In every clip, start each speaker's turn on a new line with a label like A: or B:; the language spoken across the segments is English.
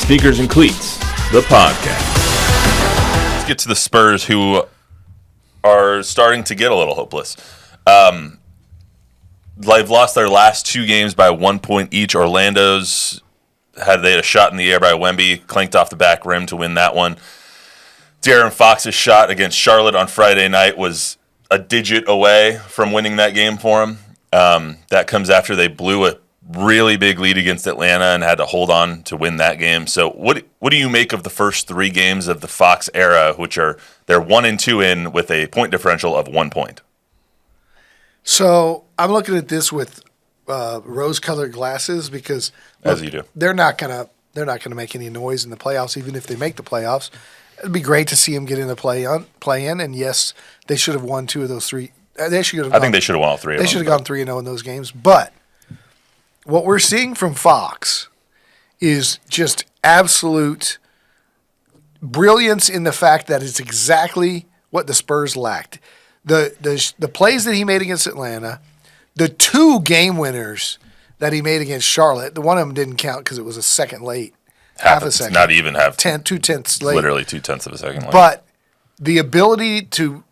A: Sneakers and Cleats, the podcast.
B: Let's get to the Spurs, who are starting to get a little hopeless. They've lost their last two games by 1 point each. Orlando's had a shot in the air by Wemby, clanked off the back rim to win that one. De'Aaron Fox's shot against Charlotte on Friday night was a digit away from winning that game for him. That comes after they blew a really big lead against Atlanta and had to hold on to win that game. So what do you make of the first three games of the Fox era, which are they're 1-2 in with a point differential of 1 point?
C: So I'm looking at this with rose-colored glasses because
B: As you do.
C: they're not gonna make any noise in the playoffs, even if they make the playoffs. It'd be great to see them get in the play-in, and yes, they should have won two of those three. They should have.
B: I think they should have won all three.
C: They should have gone 3-0 in those games. But what we're seeing from Fox is just absolute brilliance in the fact that it's exactly what the Spurs lacked. The plays that he made against Atlanta, the two game winners that he made against Charlotte, the one of them didn't count because it was a second late. Half a second.
B: Not even half.
C: 2/10 late.
B: Literally 2/10 of a second late.
C: But the ability to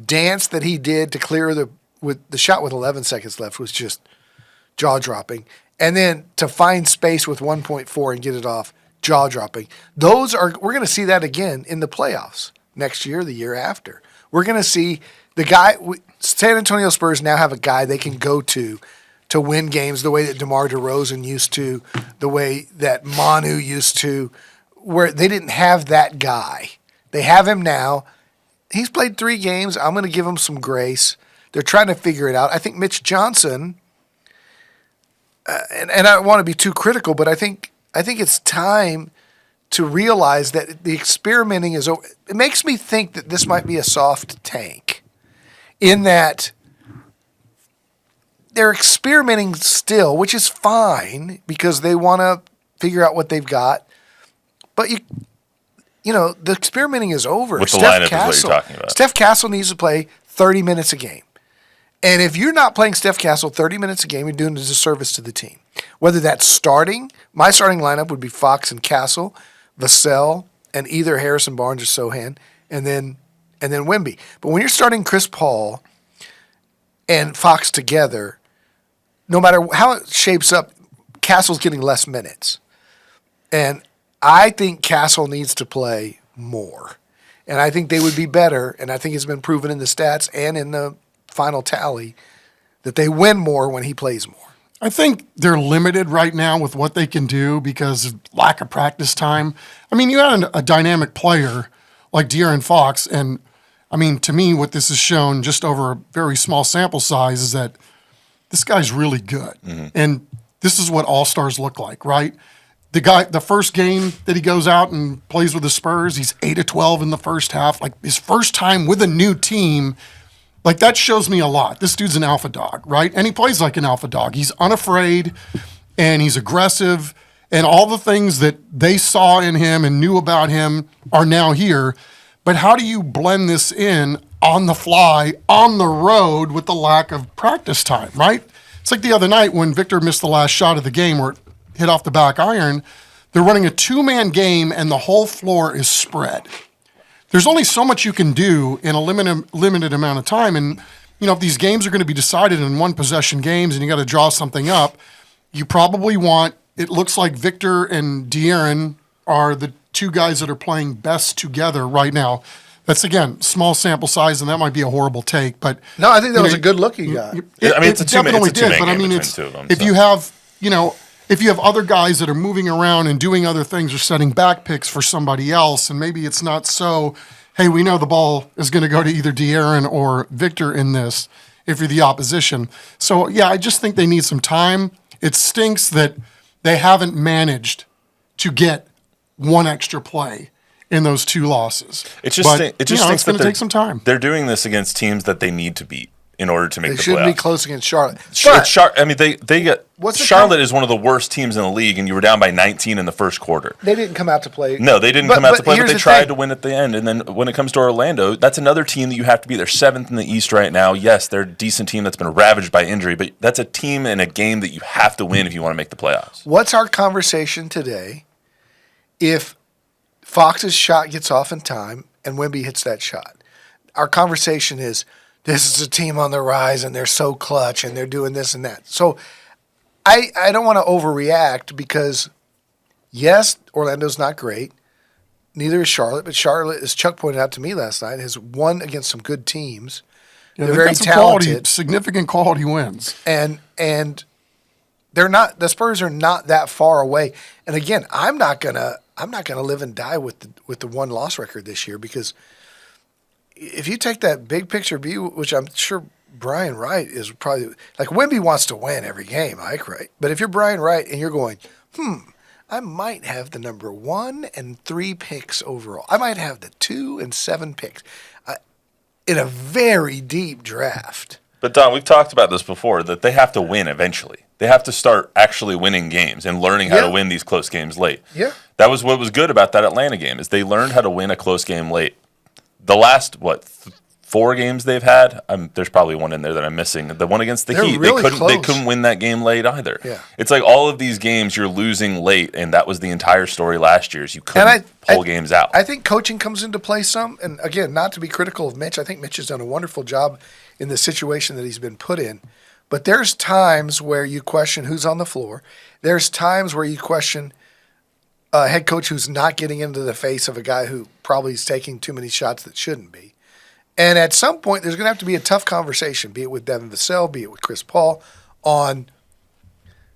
C: dance that he did to clear with the shot with 11 seconds left was just jaw-dropping. And then to find space with 1.4 and get it off, jaw-dropping. We're going to see that again in the playoffs next year, the year after. We're going to see the guy. San Antonio Spurs now have a guy they can go to win games the way that DeMar DeRozan used to, the way that Manu used to, where they didn't have that guy. They have him now. He's played 3 games. I'm going to give him some grace. They're trying to figure it out. I think Mitch Johnson, and I don't want to be too critical, but I think it's time to realize that the experimenting is over. It makes me think that this might be a soft tank in that they're experimenting still, which is fine because they want to figure out what they've got. But the experimenting is over.
B: With the lineup is what you're talking about.
C: Steph Castle needs to play 30 minutes a game. And if you're not playing Steph Castle 30 minutes a game, you're doing a disservice to the team. Whether that's starting, my starting lineup would be Fox and Castle, Vassell, and either Harrison Barnes or Sohan, and then Wemby. But when you're starting Chris Paul and Fox together, no matter how it shapes up, Castle's getting less minutes. And I think Castle needs to play more. And I think they would be better, and I think it's been proven in the stats and in the final tally that they win more when he plays more.
D: I think they're limited right now with what they can do because of lack of practice time. I mean, you had a dynamic player like De'Aaron Fox, and I mean, to me, what this has shown just over a very small sample size is that this guy's really good. Mm-hmm. And this is what all-stars look like, right? The first game that he goes out and plays with the Spurs, he's 8 of 12 in the first half. Like his first time with a new team, like that shows me a lot. This dude's an alpha dog, right? And he plays like an alpha dog. He's unafraid and he's aggressive, and all the things that they saw in him and knew about him are now here. But how do you blend this in on the fly, on the road with the lack of practice time, right? It's like the other night when Victor missed the last shot of the game where it hit off the back iron. They're running a 2-man game and the whole floor is spread. There's only so much you can do in a limited amount of time. And, if these games are going to be decided in one-possession games and you got to draw something up, you probably it looks like Victor and De'Aaron are the two guys that are playing best together right now. That's, again, small sample size, and that might be a horrible take. But
C: no, I think that was a good look you got.
B: It's a two-man game between
D: it's,
B: two of them.
D: If you have other guys that are moving around and doing other things or setting back picks for somebody else, and maybe it's not so, hey, we know the ball is going to go to either De'Aaron or Victor in this if you're the opposition. So, yeah, I just think they need some time. It stinks that they haven't managed to get one extra play in those 2 losses.
B: It just stinks
D: it's going to take some time.
B: They're doing this against teams that they need to beat in order to make the playoffs.
C: They shouldn't be close against Charlotte.
B: Charlotte is one of the worst teams in the league, and you were down by 19 in the first quarter.
C: They didn't come out to play.
B: No, they didn't come out to play, but they tried to win at the end. And then when it comes to Orlando, that's another team that you have to beat. They're 7th in the East right now. Yes, they're a decent team that's been ravaged by injury, but that's a team and a game that you have to win if you want to make the playoffs.
C: What's our conversation today if Fox's shot gets off in time and Wemby hits that shot, our conversation is, this is a team on the rise and they're so clutch and they're doing this and that. So I don't want to overreact because, yes, Orlando's not great. Neither is Charlotte, but Charlotte, as Chuck pointed out to me last night, has won against some good teams.
D: Yeah,
C: they're very talented,
D: significant quality wins,
C: and they're not. The Spurs are not that far away. And again, I'm not gonna live and die with the one loss record this year, because if you take that big picture view, which I'm sure Brian Wright is probably like, Wemby wants to win every game, Ike, right? But if you're Brian Wright and you're going, I might have the number 1 and 3 picks overall. I might have the 2 and 7 picks in a very deep draft.
B: But Don, we've talked about this before, that they have to win eventually. They have to start actually winning games and learning how to win these close games late.
C: Yeah.
B: That was what was good about that Atlanta game, is they learned how to win a close game late. The last, 4 games they've had, there's probably one in there that I'm missing. The one against the Heat,
C: really
B: they couldn't win that game late either.
C: Yeah.
B: It's like all of these games you're losing late, and that was the entire story last year, is you couldn't pull games out.
C: I think coaching comes into play some, and again, not to be critical of Mitch. I think Mitch has done a wonderful job in the situation that he's been put in. But there's times where you question who's on the floor. There's times where you question a head coach who's not getting into the face of a guy who probably is taking too many shots that shouldn't be. And at some point, there's going to have to be a tough conversation, be it with Devin Vassell, be it with Chris Paul, on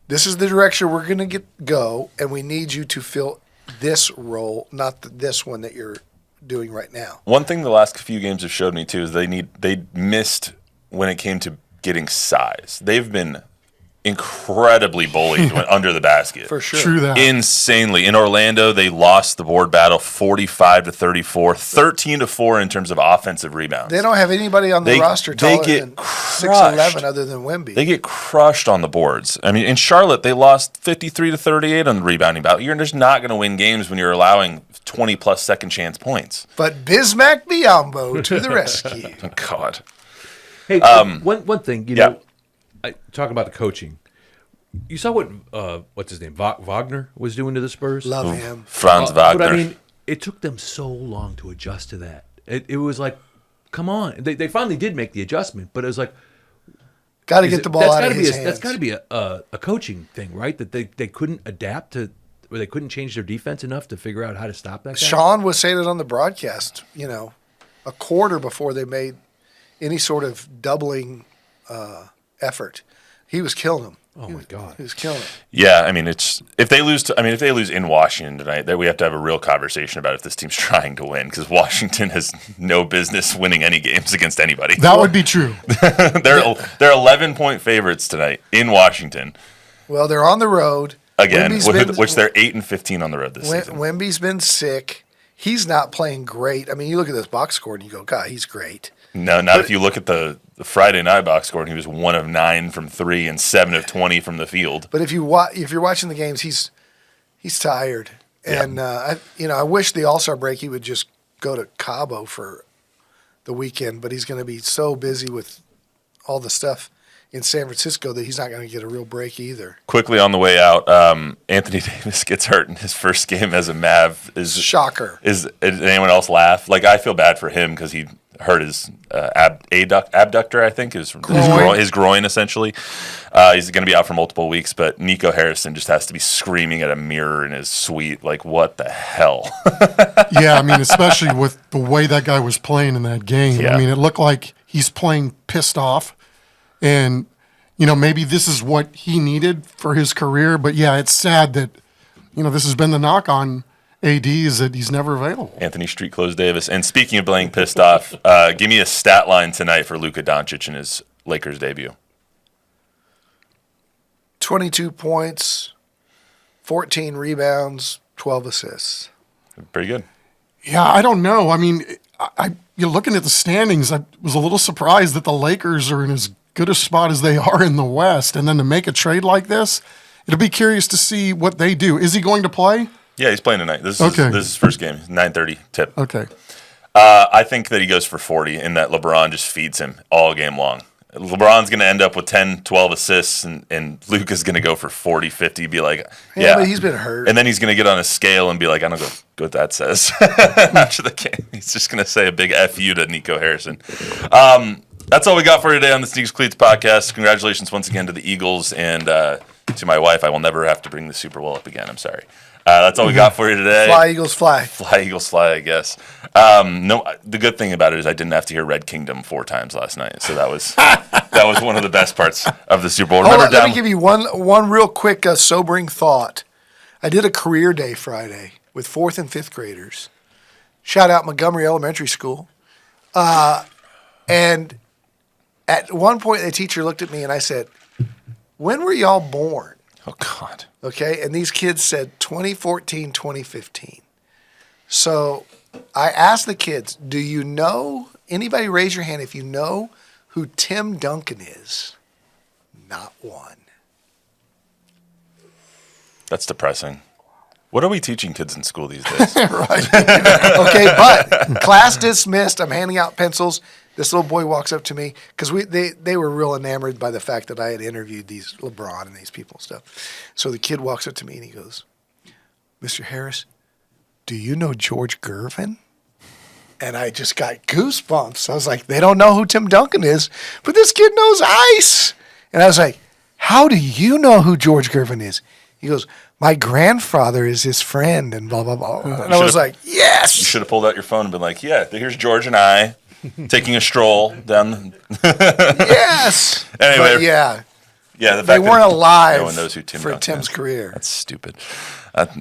C: this is the direction we're going to go, and we need you to fill this role, not this one that you're doing right now.
B: One thing the last few games have showed me, too, is they missed when it came to getting size. They've been incredibly bullied under the basket.
C: For sure.
D: True that.
B: Insanely. In Orlando, they lost the board battle 45-34, 13-4 in terms of offensive rebounds.
C: They don't have anybody on the roster taller than 6'11" other than Wemby.
B: They get crushed on the boards. I mean, in Charlotte, they lost 53-38 on the rebounding battle. You're just not going to win games when you're allowing 20-plus second chance points.
C: But Bismack Biyombo to the rescue.
B: Oh, God.
E: Hey, one thing, know, talking about the coaching. You saw what what's his name, Wagner was doing to the Spurs?
C: Love him.
B: Franz Wagner.
E: But I mean, it took them so long to adjust to that. It was like, come on. They finally did make the adjustment, but it was like,
C: got to get the ball out of his hands.
E: That's got to be a coaching thing, right? That they couldn't adapt to, or they couldn't change their defense enough to figure out how to stop that guy?
C: Sean was saying it on the broadcast, a quarter before they made any sort of doubling effort. He was killing them.
E: Oh my God,
C: he was killing them.
B: Yeah, I mean, if they lose in Washington tonight, then we have to have a real conversation about if this team's trying to win, because Washington has no business winning any games against anybody.
D: That would be true.
B: They're 11-point favorites tonight in Washington.
C: Well, they're on the road
B: Again, which they're 8-15 on the road this season.
C: Wemby's been sick. He's not playing great. I mean, you look at this box score and you go, God, he's great.
B: No, not if you look at the Friday night box score, and he was 1 of 9 from 3 and 7 of 20 from the field.
C: But if you're watching the games, he's tired, and I wish the All-Star break he would just go to Cabo for the weekend. But he's going to be so busy with all the stuff in San Francisco that he's not going to get a real break either.
B: Quickly on the way out, Anthony Davis gets hurt in his first game as a Mav.
C: Shocker.
B: Did anyone else laugh? Like, I feel bad for him because he hurt his abductor, I think, his groin essentially. He's going to be out for multiple weeks, but Nico Harrison just has to be screaming at a mirror in his suite, like, what the hell?
D: Yeah, I mean, especially with the way that guy was playing in that game.
B: Yeah.
D: I mean, it looked like he's playing pissed off, and, maybe this is what he needed for his career, but yeah, it's sad that, this has been the knock on AD is that he's never available.
B: Anthony Street Clothes Davis. And speaking of playing pissed off, give me a stat line tonight for Luka Doncic in his Lakers debut.
C: 22 points, 14 rebounds, 12 assists.
B: Pretty good.
D: Yeah, I don't know. I mean, you're looking at the standings. I was a little surprised that the Lakers are in as good a spot as they are in the West. And then to make a trade like this, it'll be curious to see what they do. Is he going to play?
B: Yeah, he's playing tonight. This is his first game. 9:30 tip.
D: Okay.
B: I think that he goes for 40 and that LeBron just feeds him all game long. LeBron's going to end up with 10, 12 assists, and Luka's going to go for 40, 50, be like, yeah.
C: But he's been hurt.
B: And then he's going to get on a scale and be like, I don't know what that says after the game. He's just going to say a big F you to Nico Harrison. That's all we got for today on the Sneakers and Cleats podcast. Congratulations once again to the Eagles and to my wife. I will never have to bring the Super Bowl up again. I'm sorry. That's all we got for you today.
C: Fly, Eagles, fly.
B: Fly, Eagles, fly, I guess. No, the good thing about it is I didn't have to hear Red Kingdom 4 times last night. So that was one of the best parts of the Super Bowl.
C: Let me give you one real quick sobering thought. I did a career day Friday with 4th and 5th graders. Shout out Montgomery Elementary School. And at one point, the teacher looked at me and I said, when were y'all born?
B: Oh, God.
C: Okay, and these kids said 2014, 2015. So I asked the kids, do you know, anybody raise your hand if you know who Tim Duncan is? Not one.
B: That's depressing. What are we teaching kids in school these days?
C: Right. Okay, but class dismissed. I'm handing out pencils. This little boy walks up to me because they were real enamored by the fact that I had interviewed these LeBron and these people and stuff. So the kid walks up to me and he goes, Mr. Harris, do you know George Gervin? And I just got goosebumps. I was like, they don't know who Tim Duncan is, but this kid knows ice. And I was like, how do you know who George Gervin is? He goes, my grandfather is his friend and blah, blah, blah. And I was like, yes.
B: You should have pulled out your phone and been like, yeah, here's George and I taking a stroll down.
C: Yes.
B: Anyway.
C: But yeah.
B: Yeah,
C: they weren't alive
B: no one knows who Tim
C: for
B: Duncan
C: Tim's
B: is.
C: career.
B: That's stupid.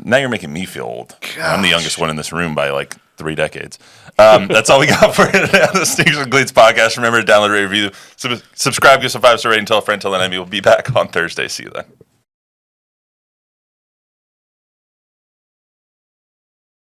B: Now you're making me feel old. I'm the youngest one in this room by like 3 decades. That's all we got for you today on the Sneakers and Cleats podcast. Remember to download, rate, review, subscribe, give us a 5-star rating, tell a friend, tell an enemy. We'll be back on Thursday. See you then.